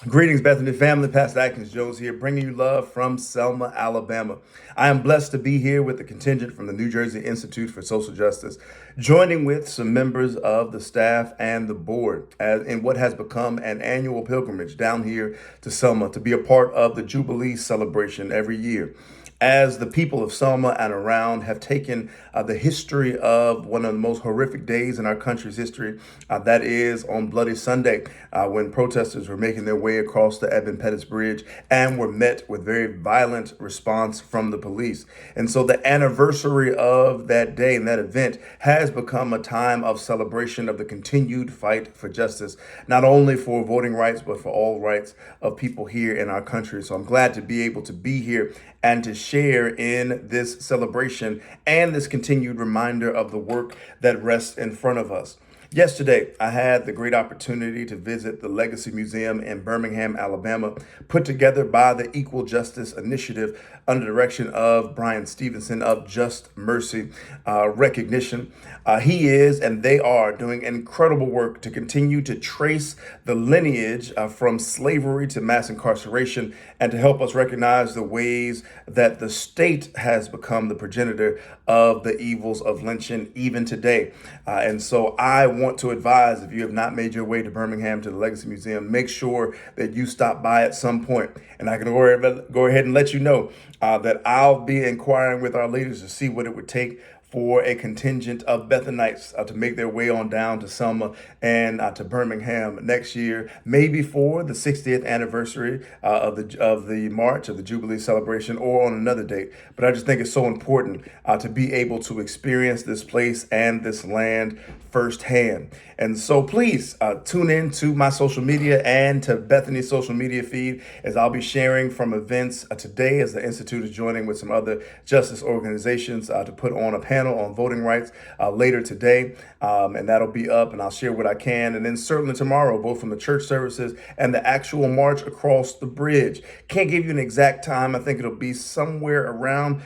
Greetings, Bethany family. Pastor Adkins-Jones here, bringing you love from Selma, Alabama. I am blessed to be here with the contingent from the New Jersey Institute for Social Justice, joining with some members of the staff and the board in what has become an annual pilgrimage down here to Selma to be a part of the Jubilee celebration every year, as the people of Selma and around have taken the history of one of the most horrific days in our country's history. That is on Bloody Sunday, when protesters were making their way across the Edmund Pettus Bridge and were met with very violent response from the police. And so the anniversary of that day and that event has become a time of celebration of the continued fight for justice, not only for voting rights, but for all rights of people here in our country. So I'm glad to be able to be here and to share in this celebration and this continued reminder of the work that rests in front of us. Yesterday, I had the great opportunity to visit the Legacy Museum in Birmingham, Alabama, put together by the Equal Justice Initiative under the direction of Brian Stevenson of Just Mercy Recognition. He is and they are doing incredible work to continue to trace the lineage from slavery to mass incarceration and to help us recognize the ways that the state has become the progenitor of the evils of lynching even today. And so I want to advise, if you have not made your way to Birmingham to the Legacy Museum, make sure that you stop by at some point. And I can go ahead and let you know that I'll be inquiring with our leaders to see what it would take for a contingent of Bethanites to make their way on down to Selma and to Birmingham next year, maybe for the 60th anniversary of the March of the Jubilee celebration or on another date. But I just think it's so important to be able to experience this place and this land firsthand. And so please tune in to my social media and to Bethany's social media feed, as I'll be sharing from events today as the Institute is joining with some other justice organizations to put on a panel on voting rights later today. And that'll be up, and I'll share what I can. And then certainly tomorrow, both from the church services and the actual march across the bridge. Can't give you an exact time. I think it'll be somewhere around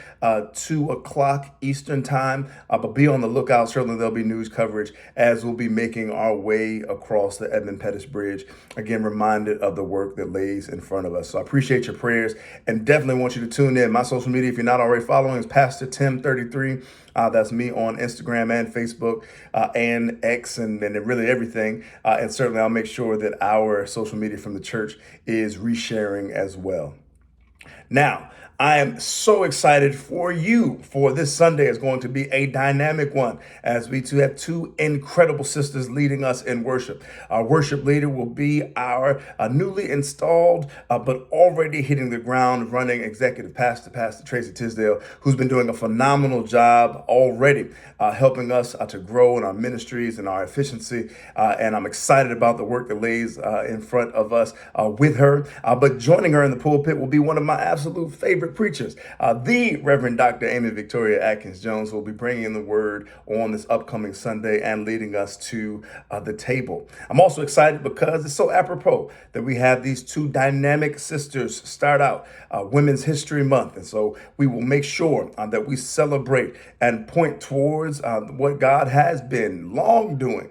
2 o'clock Eastern time, but be on the lookout. Certainly there'll be news coverage as we'll be making our way across the Edmund Pettus Bridge. Again, reminded of the work that lays in front of us. So I appreciate your prayers and definitely want you to tune in. My social media, if you're not already following, is Pastor Tim 33. That's me on Instagram and Facebook and X and really everything. And certainly I'll make sure that our social media from the church is resharing as well. Now, I am so excited for you, for this Sunday is going to be a dynamic one, as we have two incredible sisters leading us in worship. Our worship leader will be our newly installed, but already hitting the ground running executive pastor, Pastor Tracy Tisdale, who's been doing a phenomenal job already helping us to grow in our ministries and our efficiency. And I'm excited about the work that lays in front of us with her. But joining her in the pulpit will be one of my absolute favorite preachers. The Reverend Dr. Amy Victoria Adkins-Jones will be bringing in the word on this upcoming Sunday and leading us to the table. I'm also excited because it's so apropos that we have these two dynamic sisters start out Women's History Month. And so we will make sure that we celebrate and point towards what God has been long doing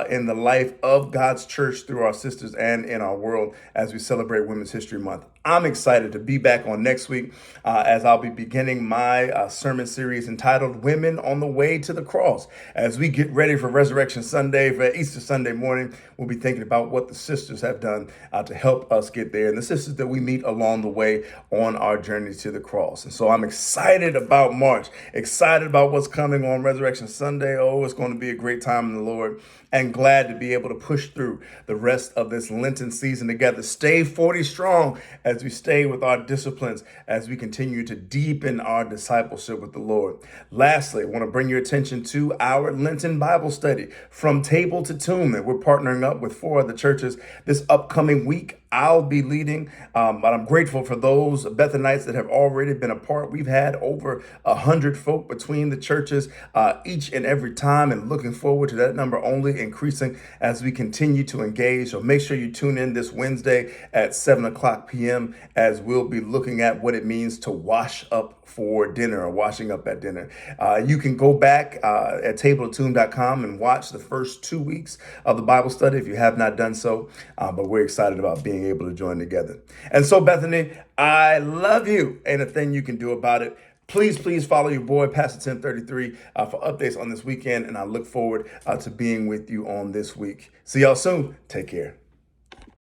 in the life of God's church through our sisters and in our world as we celebrate Women's History Month. I'm excited to be back on next week as I'll be beginning my sermon series entitled Women on the Way to the Cross. As we get ready for Resurrection Sunday, for Easter Sunday morning, we'll be thinking about what the sisters have done to help us get there, and the sisters that we meet along the way on our journey to the cross. And so I'm excited about March, excited about what's coming on Resurrection Sunday. Oh, it's going to be a great time in the Lord, and glad to be able to push through the rest of this Lenten season together. Stay 40 strong as we stay with our disciplines, as we continue to deepen our discipleship with the Lord. Lastly, I want to bring your attention to our Lenten Bible study, From Table to Tomb, that we're partnering up with 4 other churches this upcoming week. I'll be leading, but I'm grateful for those Bethanites that have already been a part. We've had over 100 folk between the churches each and every time, and looking forward to that number only increasing as we continue to engage. So make sure you tune in this Wednesday at 7 o'clock p.m. as we'll be looking at what it means to wash up for dinner, or washing up at dinner. You can go back at tabletotune.com and watch the first 2 weeks of the Bible study if you have not done so, but we're excited about being being able to join together. And so, Bethany, I love you. Ain't a thing you can do about it. Please follow your boy, Pastor 1033, for updates on this weekend. And I look forward to being with you on this week. See y'all soon. Take care.